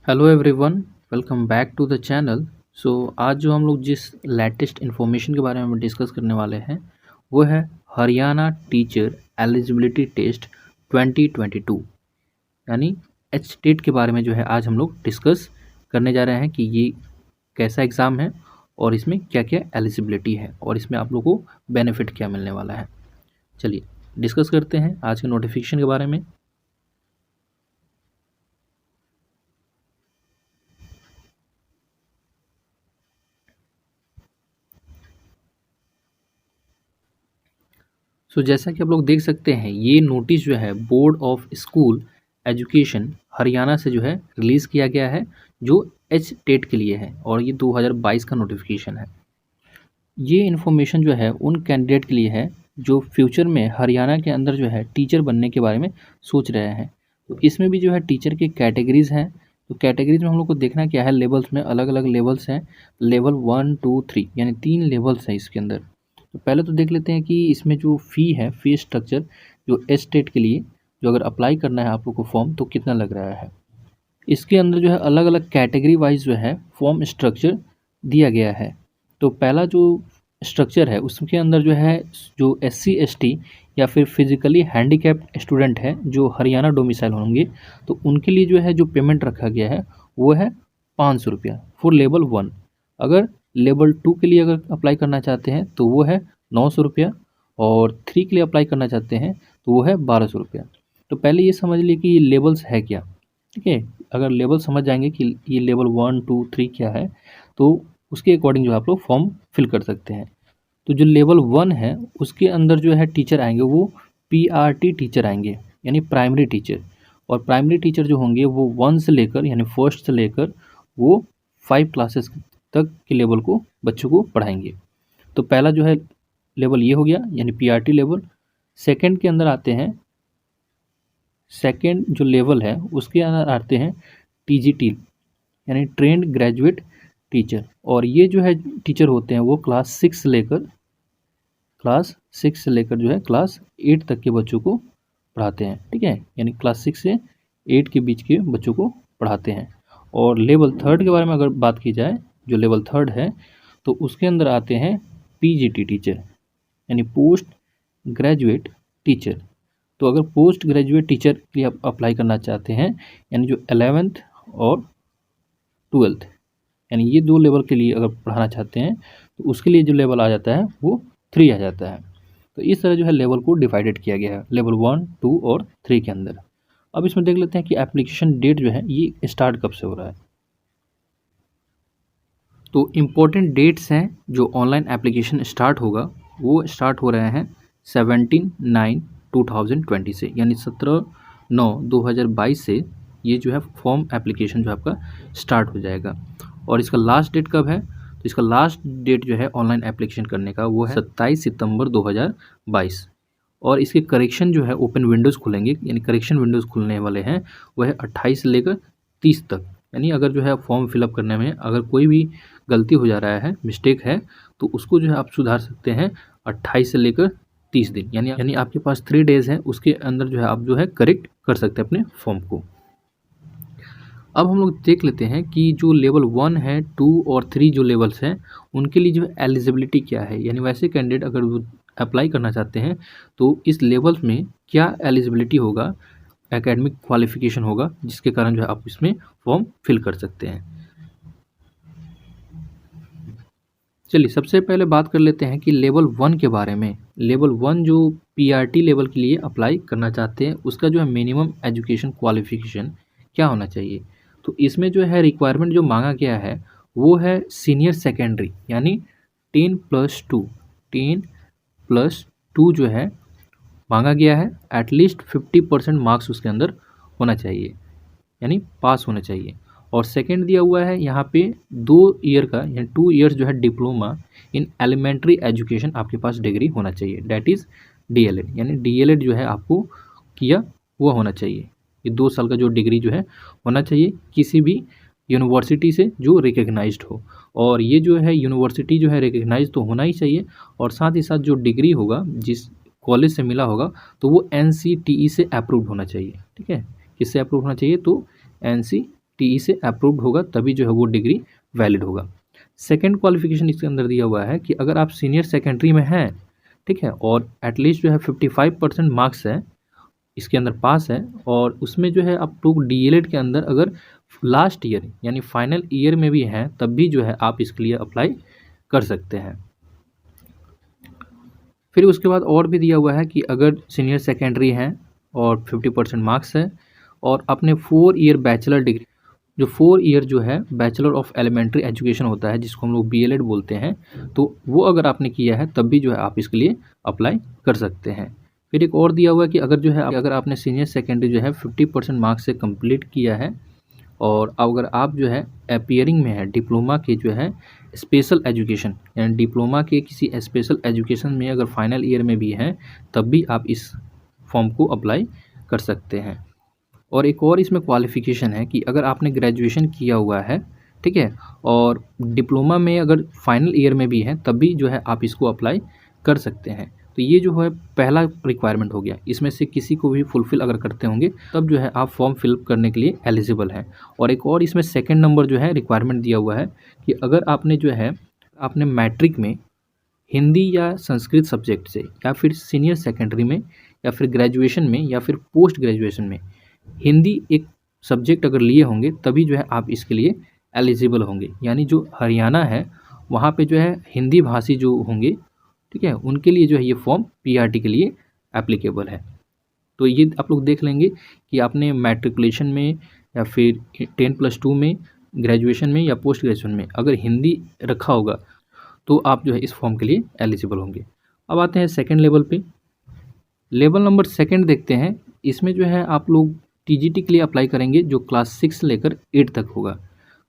Hello everyone, welcome back to the channel. आज जो हम लोग जिस लेटेस्ट इन्फॉर्मेशन के बारे में डिस्कस करने वाले हैं वो है हरियाणा टीचर एलिजिबिलिटी टेस्ट 2022 यानी एच टेट के बारे में जो है आज हम लोग डिस्कस करने जा रहे हैं कि ये कैसा एग्ज़ाम है और इसमें क्या क्या एलिजिबिलिटी है और इसमें आप लोग को बेनिफिट क्या मिलने वाला है। चलिए डिस्कस करते हैं आज के नोटिफिकेशन के बारे में। जैसा कि आप लोग देख सकते हैं, ये नोटिस जो है board of school education Haryana से जो है रिलीज़ किया गया है, जो एच टेट के लिए है और ये 2022 का नोटिफिकेशन है। ये इन्फॉर्मेशन जो है उन कैंडिडेट के लिए है जो फ्यूचर में हरियाणा के अंदर जो है टीचर बनने के बारे में सोच रहे हैं। तो इसमें भी जो है टीचर की कैटेगरीज़ हैं। तो कैटेगरीज में हम लोग को देखना क्या है, लेवल्स में अलग अलग लेवल्स हैं। लेवल 1 2 3 यानी 3 लेवल्स हैं इसके अंदर। तो पहले तो देख लेते हैं कि इसमें जो फ़ी है, फ़ी स्ट्रक्चर जो एच टेट के लिए जो अगर अप्लाई करना है आप लोग को फॉर्म, तो कितना लग रहा है। इसके अंदर जो है अलग अलग कैटेगरी वाइज जो है फॉर्म स्ट्रक्चर दिया गया है। तो पहला जो स्ट्रक्चर है उसके अंदर जो है, जो एससी एसटी या फिर फिजिकली हैंडीकैप्ड स्टूडेंट है जो हरियाणा डोमिसाइल होंगे, तो उनके लिए जो है जो पेमेंट रखा गया है वो है 500 रुपया फॉर लेवल 1। अगर लेवल 2 के लिए अगर अप्लाई करना चाहते हैं तो वो है 900 रुपया, और 3 के लिए अप्लाई करना चाहते हैं तो वो है 1200 रुपया। तो पहले ये समझ लिए कि ये लेवल्स है क्या। ठीक है, अगर लेवल समझ जाएंगे कि ये लेवल 1 2 3 क्या है, तो उसके अकॉर्डिंग जो आप लोग फॉर्म फिल कर सकते हैं। तो जो लेवल 1 है उसके अंदर जो है टीचर आएंगे वो पीआरटी टीचर आएंगे, यानी प्राइमरी टीचर। और प्राइमरी टीचर जो होंगे वो 1 से लेकर यानी फर्स्ट से लेकर वो 5 क्लासेस तक के लेवल को बच्चों को पढ़ाएंगे। तो पहला जो है लेवल ये हो गया, यानी पीआरटी लेवल। सेकंड के अंदर आते हैं, सेकंड जो लेवल है उसके अंदर आते हैं टीजीटी यानी ट्रेंड ग्रेजुएट टीचर। और ये जो है टीचर होते हैं वो क्लास 6 से लेकर जो है क्लास 8 तक के बच्चों को पढ़ाते हैं। ठीक है, यानी क्लास 6 से 8 के बीच के बच्चों को पढ़ाते हैं। और लेवल 3 के बारे में अगर बात की जाए, जो लेवल 3 है तो उसके अंदर आते हैं पीजीटी टीचर यानी पोस्ट ग्रेजुएट टीचर। तो अगर पोस्ट ग्रेजुएट टीचर के लिए आप अप्लाई करना चाहते हैं, यानी जो 11th और 12th यानी ये 2 लेवल के लिए अगर पढ़ाना चाहते हैं, तो उसके लिए जो लेवल आ जाता है वो 3 आ जाता है। तो इस तरह जो है लेवल को डिवाइडेड किया गया है लेवल 1 2 और 3 के अंदर। अब इसमें देख लेते हैं कि एप्लीकेशन डेट जो है ये स्टार्ट कब से हो रहा है। तो इम्पोर्टेंट डेट्स हैं जो ऑनलाइन एप्लीकेशन स्टार्ट होगा, वो स्टार्ट हो रहे हैं 17/9/2020 से, यानी 17/9/2022 से ये जो है फॉर्म एप्लीकेशन जो आपका स्टार्ट हो जाएगा। और इसका लास्ट डेट कब है, तो इसका लास्ट डेट जो है ऑनलाइन एप्लीकेशन करने का वो है 27 सितंबर 2022। और इसके करेक्शन जो है ओपन विंडोज़ खुलेंगे, यानी करेक्शन विंडोज़ खुलने वाले हैं वो है 28 से लेकर 30 तक। यानी अगर जो है फॉर्म फिलअप करने में अगर कोई भी गलती हो जा रहा है, मिस्टेक है, तो उसको जो है आप सुधार सकते हैं 28 से लेकर 30 दिन। यानी आपके पास 3 डेज़ हैं, उसके अंदर जो है आप जो है करेक्ट कर सकते हैं अपने फॉर्म को। अब हम लोग देख लेते हैं कि जो लेवल 1 है 2 और 3 जो लेवल्स हैं उनके लिए जो है एलिजिबिलिटी क्या है, यानी वैसे कैंडिडेट अगर वो अप्लाई करना चाहते हैं तो इस लेवल्स में क्या एलिजिबिलिटी होगा, एकेडमिक क्वालिफिकेशन होगा, जिसके कारण जो है आप इसमें फॉर्म फिल कर सकते हैं। चलिए सबसे पहले बात कर लेते हैं कि लेवल 1 के बारे में। लेवल 1 जो पीआरटी लेवल के लिए अप्लाई करना चाहते हैं उसका जो है मिनिमम एजुकेशन क्वालिफिकेशन क्या होना चाहिए। तो इसमें जो है रिक्वायरमेंट जो मांगा गया है वो है सीनियर सेकेंडरी यानी 10+2 10+2 जो है मांगा गया है। एटलीस्ट 50% मार्क्स उसके अंदर होना चाहिए, यानी पास होना चाहिए। और सेकंड दिया हुआ है यहाँ पे 2 ईयर का यानी 2 इयर्स जो है डिप्लोमा इन एलिमेंट्री एजुकेशन आपके पास डिग्री होना चाहिए, डैट इज़ डीएलएड। यानी डीएलएड जो है आपको किया हुआ होना चाहिए। ये 2 साल का जो डिग्री जो है होना चाहिए किसी भी यूनिवर्सिटी से जो रिकग्नाइज्ड हो। और ये जो है यूनिवर्सिटी जो है रिकग्नाइज तो होना ही चाहिए, और साथ ही साथ जो डिग्री होगा जिस कॉलेज से मिला होगा तो वो एनसीटीई से अप्रूव्ड होना चाहिए। ठीक है, किससे अप्रूव होना चाहिए, तो एनसीटीई टी से अप्रूव्ड होगा तभी जो है वो डिग्री वैलिड होगा। सेकेंड क्वालिफिकेशन इसके अंदर दिया हुआ है कि अगर आप सीनियर सेकेंडरी में हैं, ठीक है, और एटलीस्ट जो है 55% मार्क्स है इसके अंदर पास है, और उसमें जो है आप लोग डीएलएड के अंदर अगर लास्ट ईयर यानी फाइनल ईयर में भी हैं तब भी जो है आप इसके लिए अप्लाई कर सकते हैं। फिर उसके बाद और भी दिया हुआ है कि अगर सीनियर सेकेंडरी हैं और 50% मार्क्स है और अपने 4 ईयर बैचलर डिग्री, जो 4 ईयर जो है बैचलर ऑफ एलिमेंट्री एजुकेशन होता है जिसको हम लोग बीएलएड बोलते हैं, तो वो अगर आपने किया है तब भी जो है आप इसके लिए अप्लाई कर सकते हैं। फिर एक और दिया हुआ है कि अगर जो है अगर आपने सीनियर सेकेंडरी जो है 50% मार्क्स से कंप्लीट किया है और अगर आप जो है अपीयरिंग में है डिप्लोमा के जो है स्पेशल एजुकेशन यानी डिप्लोमा के किसी स्पेशल एजुकेशन में अगर फाइनल ईयर में भी हैं तब भी आप इस फॉर्म को अप्लाई कर सकते हैं। और एक और इसमें क्वालिफ़िकेशन है कि अगर आपने ग्रेजुएशन किया हुआ है, ठीक है, और डिप्लोमा में अगर फाइनल ईयर में भी है तब भी जो है आप इसको अप्लाई कर सकते हैं। तो ये जो है पहला रिक्वायरमेंट हो गया, इसमें से किसी को भी फुलफ़िल अगर करते होंगे तब जो है आप फॉर्म फिलअप करने के लिए एलिजिबल हैं। और एक और इसमें सेकेंड नंबर जो है रिक्वायरमेंट दिया हुआ है कि अगर आपने जो है आपने मैट्रिक में हिंदी या संस्कृत सब्जेक्ट से या फिर सीनियर सेकेंडरी में या फिर ग्रेजुएशन में या फिर पोस्ट ग्रेजुएशन में हिंदी एक सब्जेक्ट अगर लिए होंगे तभी जो है आप इसके लिए एलिजिबल होंगे। यानी जो हरियाणा है वहाँ पे जो है हिंदी भाषी जो होंगे, ठीक है, उनके लिए जो है ये फॉर्म पीआरटी के लिए एप्लीकेबल है। तो ये आप लोग देख लेंगे कि आपने मैट्रिकुलेशन में या फिर 10+2 में, ग्रेजुएशन में या पोस्ट ग्रेजुएशन में अगर हिंदी रखा होगा तो आप जो है इस फॉर्म के लिए एलिजिबल होंगे। अब आते हैं सेकेंड लेवल पे। लेवल नंबर सेकेंड देखते हैं। इसमें जो है आप लोग टीजीटी के लिए अप्लाई करेंगे जो क्लास 6 से लेकर 8 तक होगा।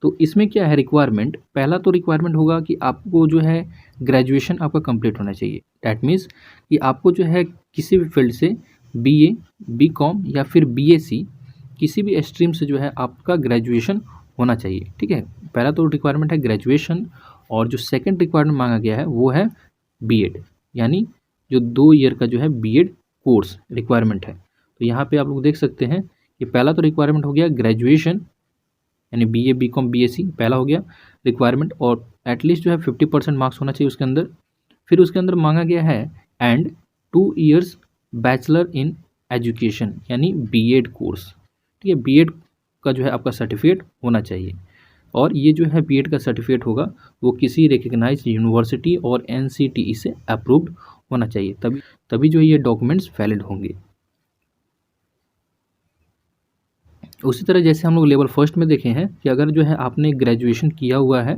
तो इसमें क्या है रिक्वायरमेंट, पहला तो रिक्वायरमेंट होगा कि आपको जो है ग्रेजुएशन आपका कंप्लीट होना चाहिए। डैट मीन्स कि आपको जो है किसी भी फील्ड से बीए, बीकॉम या फिर बीएससी किसी भी स्ट्रीम से जो है आपका ग्रेजुएशन होना चाहिए, ठीक है। पहला तो रिक्वायरमेंट है ग्रेजुएशन, और जो सेकंड रिक्वायरमेंट मांगा गया है वो है बीएड, यानी जो 2 ईयर का जो है बीएड कोर्स रिक्वायरमेंट है। तो यहाँ पे आप लोग देख सकते हैं कि पहला तो रिक्वायरमेंट हो गया ग्रेजुएशन यानी बीए, बीकॉम, बीएससी पहला हो गया रिक्वायरमेंट, और एटलीस्ट जो है 50% मार्क्स होना चाहिए उसके अंदर। फिर उसके अंदर मांगा गया है and 2 years bachelor in education यानी बीएड कोर्स, ठीक है, बीएड का जो है आपका सर्टिफिकेट होना चाहिए। और ये जो है बीएड का सर्टिफिकेट होगा वो किसी रिकग्नाइज यूनिवर्सिटी और एनसीटीई से अप्रूव्ड होना चाहिए, तभी जो ये डॉक्यूमेंट्स वैलिड होंगे। उसी तरह जैसे हम लोग लेवल फर्स्ट में देखे हैं कि अगर जो है आपने ग्रेजुएशन किया हुआ है,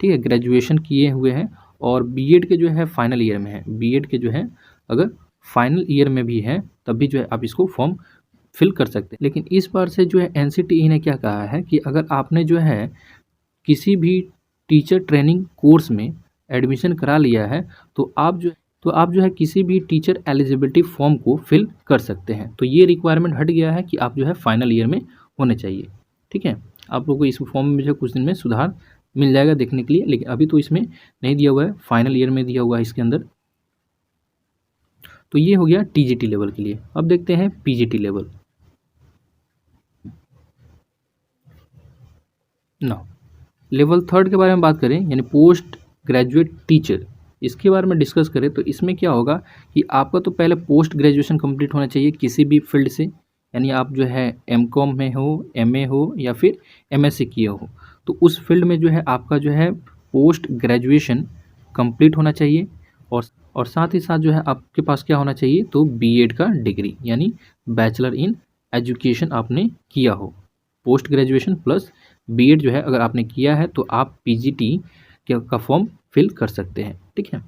ठीक है, ग्रेजुएशन किए हुए हैं और बीएड के जो है फाइनल ईयर में है, बीएड के जो है अगर फाइनल ईयर में भी है तब भी जो है आप इसको फॉर्म फिल कर सकते हैं। लेकिन इस बार से जो है एनसीटीई ने क्या कहा है कि अगर आपने जो है किसी भी टीचर ट्रेनिंग कोर्स में एडमिशन करा लिया है तो आप जो है किसी भी टीचर एलिजिबिलिटी फॉर्म को फिल कर सकते हैं। तो ये रिक्वायरमेंट हट गया है कि आप जो है फाइनल ईयर में होने चाहिए, ठीक है। आप लोगों को इस फॉर्म में जो कुछ दिन में सुधार मिल जाएगा देखने के लिए, लेकिन अभी तो इसमें नहीं दिया हुआ है, फाइनल ईयर में दिया हुआ है इसके अंदर। तो ये हो गया टीजीटी लेवल के लिए। अब देखते हैं पीजीटी लेवल। ना लेवल थर्ड के बारे में बात करें यानी पोस्ट ग्रेजुएट टीचर, इसके बारे में डिस्कस करें तो इसमें क्या होगा कि आपका तो पहले पोस्ट ग्रेजुएशन कंप्लीट होना चाहिए किसी भी फील्ड से, यानी आप जो है एमकॉम में हो, एमए हो या फिर एमएससी किए हो, तो उस फील्ड में जो है आपका जो है पोस्ट ग्रेजुएशन कंप्लीट होना चाहिए। और साथ ही साथ जो है आपके पास क्या होना चाहिए तो बीएड का डिग्री यानी बैचलर इन एजुकेशन आपने किया हो। पोस्ट ग्रेजुएशन प्लस बीएड जो है अगर आपने किया है तो आप पीजीटी का फॉर्म फिल कर सकते हैं, ठीक है।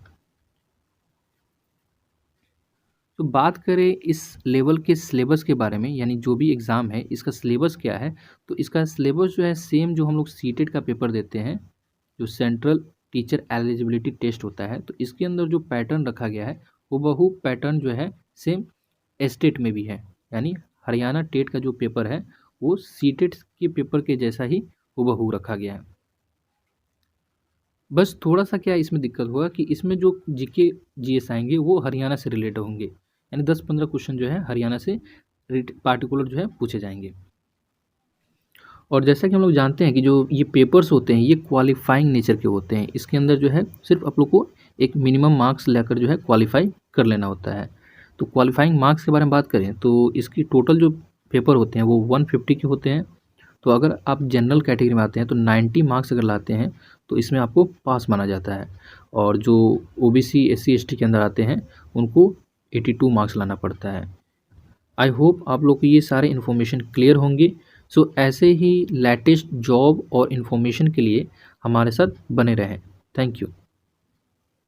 तो बात करें इस लेवल के सिलेबस के बारे में, यानी जो भी एग्ज़ाम है इसका सिलेबस क्या है, तो इसका सिलेबस जो है सेम जो हम लोग सीटेट का पेपर देते हैं, जो सेंट्रल टीचर एलिजिबिलिटी टेस्ट होता है, तो इसके अंदर जो पैटर्न रखा गया है वो बहु पैटर्न जो है सेम स्टेट में भी है, यानी हरियाणा टेट का जो पेपर है वो सीटेट के पेपर के जैसा ही हूबहू रखा गया है। बस थोड़ा सा क्या इसमें दिक्कत होगा कि इसमें जो जीके जीएस आएंगे वो हरियाणा से रिलेटेड होंगे, यानी 10-15 क्वेश्चन जो है हरियाणा से पार्टिकुलर जो है पूछे जाएंगे। और जैसा कि हम लोग जानते हैं कि जो ये पेपर्स होते हैं ये क्वालिफाइंग नेचर के होते हैं, इसके अंदर जो है सिर्फ आप लोग को एक मिनिमम मार्क्स लेकर जो है क्वालिफाई कर लेना होता है। तो क्वालिफाइंग मार्क्स के बारे में बात करें तो इसकी टोटल जो पेपर होते हैं वो 150 के होते हैं। तो अगर आप जनरल कैटेगरी में आते हैं तो 90 मार्क्स अगर लाते हैं तो इसमें आपको पास माना जाता है, और जो ओबीसी एससी एसटी के अंदर आते हैं उनको 82 मार्क्स लाना पड़ता है। आई होप आप लोग को ये सारे इन्फॉर्मेशन क्लियर होंगे। सो ऐसे ही लेटेस्ट जॉब और इन्फॉर्मेशन के लिए हमारे साथ बने रहें। Thank you.